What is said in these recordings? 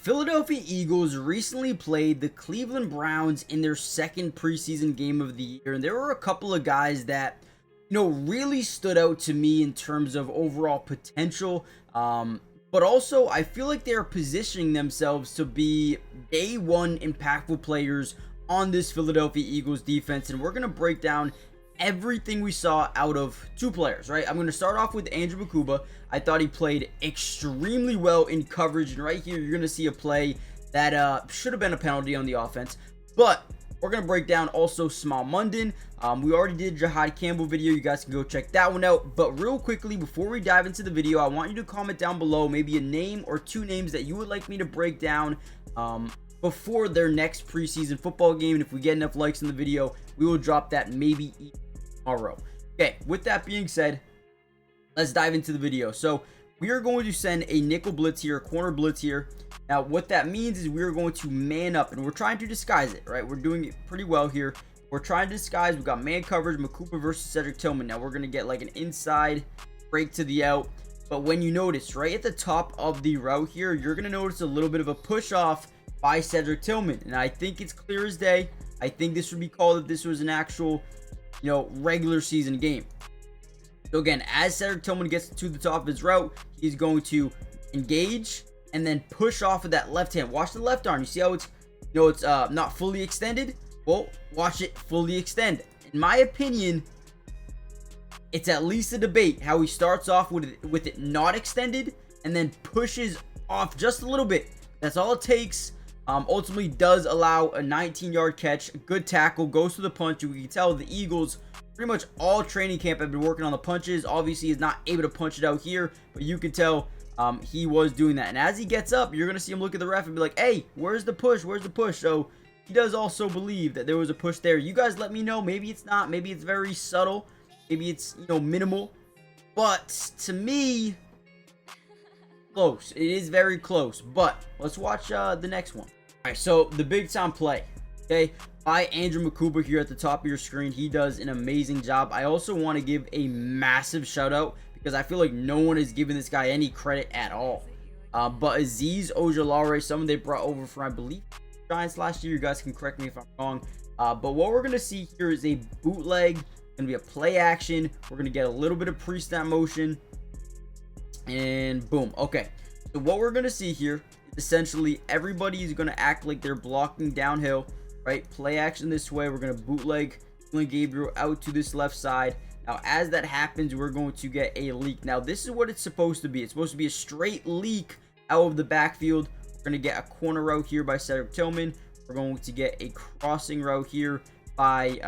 Philadelphia Eagles recently played the Cleveland Browns in their second preseason game of the year, and there were a couple of guys that, really stood out to me in terms of overall potential. But also, I feel like they're positioning themselves to be day one impactful players on this Philadelphia Eagles defense, and we're going to break down everything we saw out of two players, right? I'm going to start off with Andrew Makuba. I thought he played extremely well in coverage, and right here you're going to see a play that should have been a penalty on the offense. But we're going to break down also Small Mundon. We already did Jahad Campbell video. You guys can go check that one out. But real quickly, before we dive into the video, I want you to comment down below maybe a name or two names that you would like me to break down before their next preseason football game. And if we get enough likes in the video, we will drop that maybe tomorrow. Okay, with that being said, let's dive into the video. So we are going to send a nickel blitz here, a corner blitz here. Now what that means is we are going to man up, and we're trying to disguise it, right? We're doing it pretty well here. We're trying to disguise. We've got man coverage, Makuba versus Cedric Tillman. Now we're going to get like an inside break to the out. But when you notice right at the top of the route here, you're going to notice a little bit of a push off by Cedric Tillman. And I think it's clear as day. I think this would be called if this was an actual, regular season game. So again, as Cedric Tillman gets to the top of his route, he's going to engage and then push off with that left hand. Watch the left arm. You see how it's, it's not fully extended? Well, watch it fully extend. In my opinion, it's at least a debate how he starts off with it not extended and then pushes off just a little bit. That's all it takes. Ultimately does allow a 19-yard catch, good tackle, goes to the punch. You can tell the Eagles pretty much all training camp have been working on the punches. Obviously, he's not able to punch it out here, but you can tell he was doing that. And as he gets up, you're going to see him look at the ref and be like, hey, where's the push? Where's the push? So he does also believe that there was a push there. You guys let me know. Maybe it's not. Maybe it's very subtle. Maybe it's, minimal. But to me, close. It is very close. But let's watch the next one. All right, so the big time play, okay, by Andrew Makuba here at the top of your screen. He does an amazing job. I also want to give a massive shout out because I feel like no one is giving this guy any credit at all. But Azeez Ojulari, someone they brought over from, I believe, Giants last year. You guys can correct me if I'm wrong. But what we're going to see here is a bootleg. Going to be a play action. We're going to get a little bit of pre-snap motion. And boom. Okay. So what we're going to see here, essentially everybody is going to act like they're blocking downhill, right? Play action this way. We're going to bootleg Gabriel out to this left side. Now as that happens, we're going to get a leak. Now this is what it's supposed to be. It's supposed to be a straight leak out of the backfield. We're going to get a corner route here by Cedric Tillman. We're going to get a crossing route here by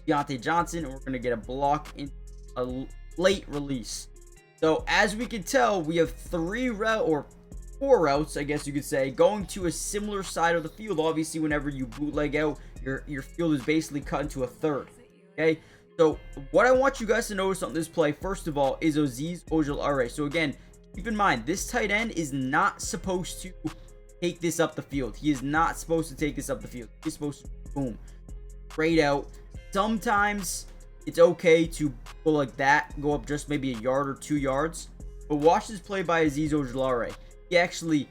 Deontay Johnson, and we're going to get a block in a late release. So as we can tell, we have four routes, I guess you could say, going to a similar side of the field. Obviously, whenever you bootleg out, your field is basically cut into a third. Okay, so what I want you guys to notice on this play, first of all, is Azeez Ojulari. So again, keep in mind, this tight end is not supposed to take this up the field. He is not supposed to take this up the field. He's supposed to, boom, straight out. Sometimes it's okay to go like that, go up just maybe a yard or 2 yards. But watch this play by Azeez Ojulari. He actually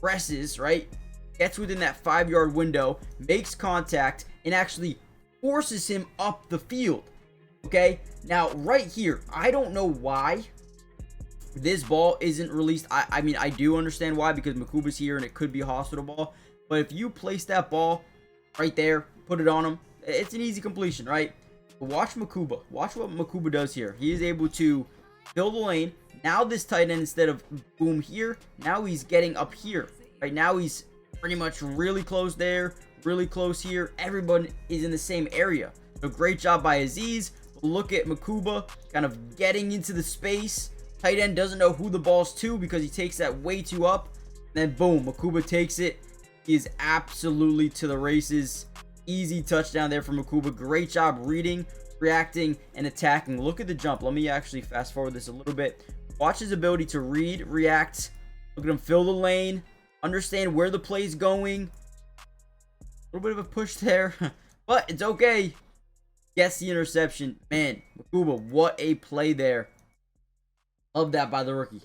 presses, right? Gets within that 5-yard window, makes contact, and actually forces him up the field. Okay? Now, right here, I don't know why this ball isn't released. I mean, I do understand why, because Makuba's here and it could be a hospital ball. But if you place that ball right there, put it on him, it's an easy completion, right? But watch Makuba. Watch what Makuba does here. He is able to fill the lane. Now this tight end, instead of boom here, now he's getting up here. Right now he's pretty much really close there, really close here. Everyone is in the same area. So great job by Azeez. Look at Makuba kind of getting into the space. Tight end doesn't know who the ball's to because he takes that way too up. And then boom, Makuba takes it. He is absolutely to the races. Easy touchdown there from Makuba. Great job reading, reacting, and attacking. Look at the jump. Let me actually fast forward this a little bit. Watch his ability to read, react. Look at him fill the lane. Understand where the play's going. A little bit of a push there. But it's okay. Gets the interception. Man, Makuba, what a play there. Love that by the rookie.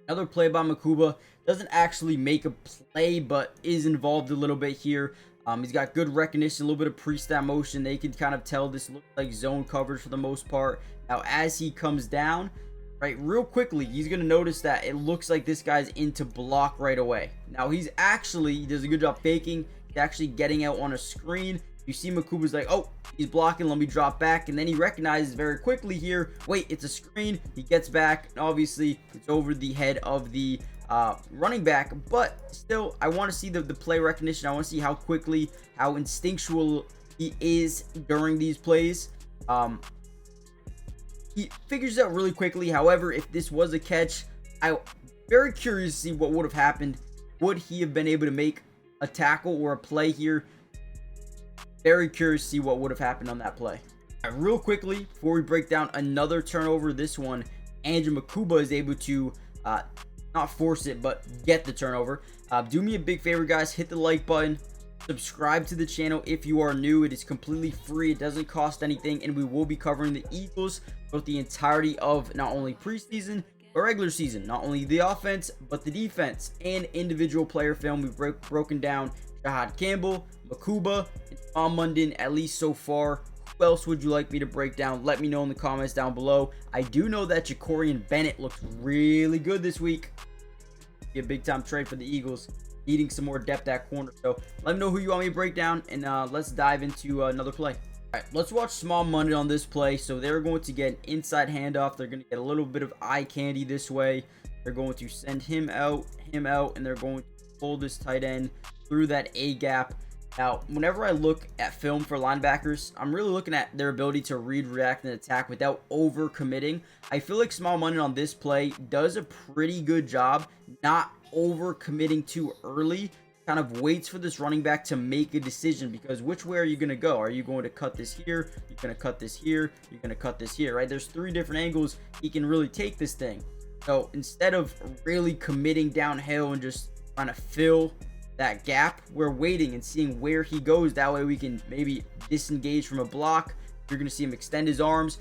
Another play by Makuba. Doesn't actually make a play, but is involved a little bit here. He's got good recognition, a little bit of pre-snap motion. They can kind of tell this looks like zone coverage for the most part. Now, as he comes down, right, real quickly, he's going to notice that it looks like this guy's into block right away. Now, he does a good job faking. He's actually getting out on a screen. You see Makuba's like, oh, he's blocking, let me drop back. And then he recognizes very quickly here, wait, it's a screen. He gets back, and obviously, it's over the head of the running back. But still, I want to see the play recognition. I want to see how quickly, how instinctual he is during these plays. He figures it out really quickly. However, if this was a catch, I'm very curious to see what would have happened. Would he have been able to make a tackle or a play here? Very curious to see what would have happened on that play. All right, real quickly, before we break down another turnover, this one, Andrew Makuba is able to not force it, but get the turnover. Do me a big favor, guys. Hit the like button. Subscribe to the channel if you are new. It is completely free. It doesn't cost anything, and we will be covering the Eagles throughout the entirety of not only preseason but regular season. Not only the offense, but the defense and individual player film. We've broken down Jahad Campbell, Makuba, and Mundon, at least so far. Who else would you like me to break down? Let me know in the comments down below. I do know that Jacorian Bennett looks really good this week. Be a big time trade for the Eagles, needing some more depth at corner. So let me know who you want me to break down, and let's dive into another play. All right, let's watch small Mundon on this play. So they're going to get an inside handoff. They're going to get a little bit of eye candy this way. They're going to send him out, and they're going to pull this tight end through that A gap. Now, whenever I look at film for linebackers, I'm really looking at their ability to read, react, and attack without over committing. I feel like small Mundon on this play does a pretty good job not over committing too early. Kind of waits for this running back to make a decision, because which way are you going to go? Are you going to cut this here? You're going to cut this here. You're going to cut this here, right? There's 3 different angles he can really take this thing. So instead of really committing downhill and just trying to fill that gap, we're waiting and seeing where he goes. That way we can maybe disengage from a block. You're going to see him extend his arms,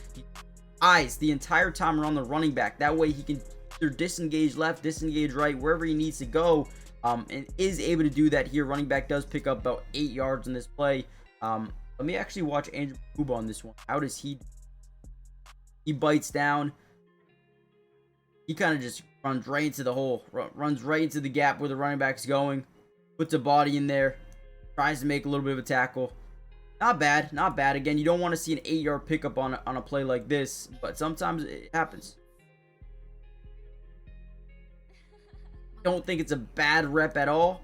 eyes the entire time around the running back. That way he can either disengage left, disengage right, wherever he needs to go, and is able to do that here. Running back does pick up about 8 yards in this play. Let me actually watch Andrew Makuba on this one. How does he bites down. He kind of just runs right into the hole, runs right into the gap where the running back's going. Puts a body in there, tries to make a little bit of a tackle. Not bad, not bad. Again, you don't want to see an 8-yard pickup on a play like this, but sometimes it happens. Don't think it's a bad rep at all.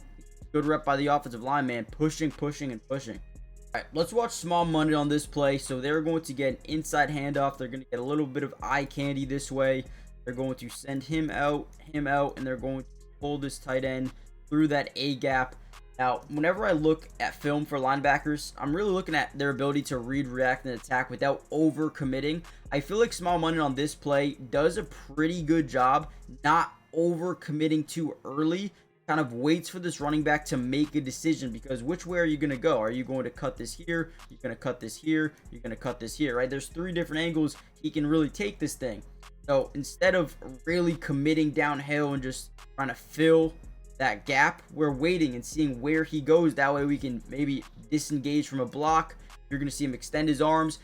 Good rep by the offensive line, man. Pushing, pushing, and pushing. All right, let's watch small Mundon on this play. So they're going to get an inside handoff. They're going to get a little bit of eye candy this way. They're going to send him out, and they're going to pull this tight end through that A gap. Now, whenever I look at film for linebackers, I'm really looking at their ability to read, react, and attack without over committing. I feel like small Mundon on this play does a pretty good job not over committing too early. Kind of waits for this running back to make a decision, because which way are you going to go? Are you going to cut this here? You're going to cut this here. You're going to cut this here, right? There's 3 different angles he can really take this thing. So instead of really committing downhill and just trying to fill that gap, we're waiting and seeing where he goes. That way we can maybe disengage from a block. You're going to see him extend his arms,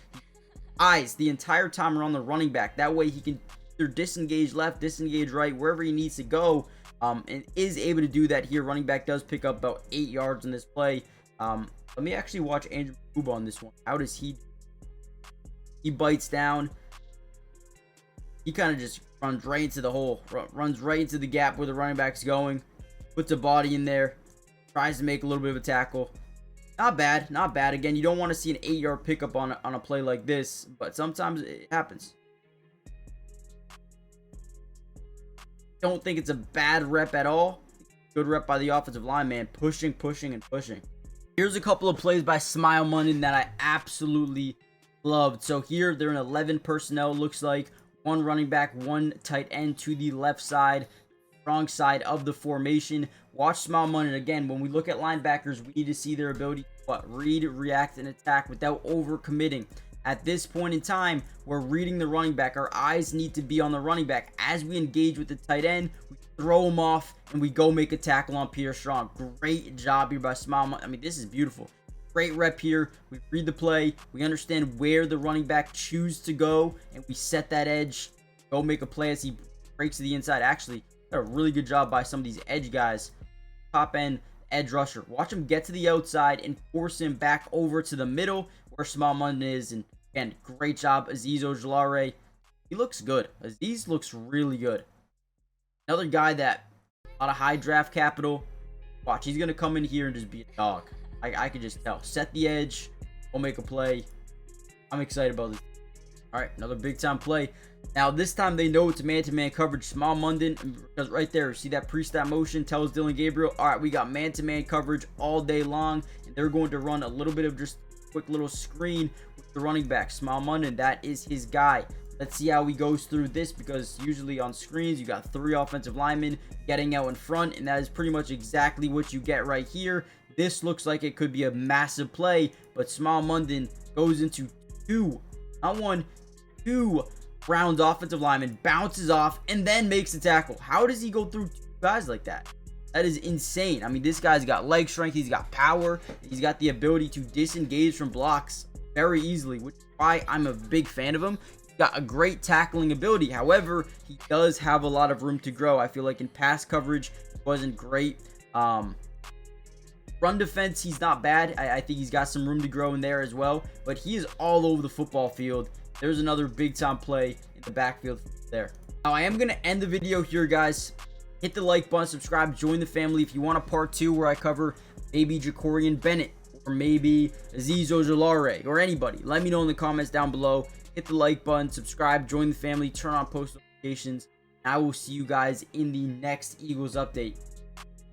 eyes the entire time around the running back. That way he can either disengage left, disengage right, wherever he needs to go, and is able to do that here. Running back does pick up about 8 yards in this play. Let me actually watch Andrew Makuba on this one. How does he bites down. He kind of just runs right into the hole, runs right into the gap where the running back's going. Puts a body in there, tries to make a little bit of a tackle. Not bad, not bad. Again, you don't want to see an 8-yard pickup on a play like this, but sometimes it happens. Don't think it's a bad rep at all. Good rep by the offensive line, man. Pushing, pushing, and pushing. Here's a couple of plays by Smile Mundon that I absolutely loved. So here, they're in 11 personnel, looks like. 1 running back, 1 tight end to the left side. Wrong side of the formation. Watch Smile Mundon. Again, when we look at linebackers, we need to see their ability to read, react, and attack without over committing. At this point in time, we're reading the running back. Our eyes need to be on the running back. As we engage with the tight end, we throw him off, and we go make a tackle on Pierre Strong. Great job here by Smile. I mean, this is beautiful. Great rep here. We read the play. We understand where the running back chooses to go, and we set that edge. Go make a play as he breaks to the inside. Actually, a really good job by some of these edge guys. Top end edge rusher. Watch him get to the outside and force him back over to the middle where Small Mundon is. And again, great job, Azeez Ojulari. He looks good. Azeez looks really good. Another guy that a lot of high draft capital. Watch, he's going to come in here and just be a dog. I could just tell. Set the edge. We'll make a play. I'm excited about this. All right, another big time play. Now, this time they know it's a man-to-man coverage. Small Mundon, because right there, see that pre-snap motion, tells Dylan Gabriel, all right, we got man-to-man coverage all day long, and they're going to run a little bit of just quick little screen with the running back. Small Mundon, that is his guy. Let's see how he goes through this, because usually on screens, you got 3 offensive linemen getting out in front, and that is pretty much exactly what you get right here. This looks like it could be a massive play, but Small Mundon goes into 2, not 1, 2 Browns offensive lineman, bounces off, and then makes the tackle. How does he go through 2 guys like that? That is insane. I mean, this guy's got leg strength, he's got power, he's got the ability to disengage from blocks very easily, which is why I'm a big fan of him. He's got a great tackling ability. However, he does have a lot of room to grow. I feel like in pass coverage, he wasn't great. Run defense, he's not bad. I think he's got some room to grow in there as well, but he is all over the football field. There's another big time play in the backfield there. Now, I am going to end the video here, guys. Hit the like button, subscribe, join the family. If you want a part 2 where I cover maybe Jacorian Bennett or maybe Azeez Ojulari or anybody, let me know in the comments down below. Hit the like button, subscribe, join the family, turn on post notifications. I will see you guys in the next Eagles update.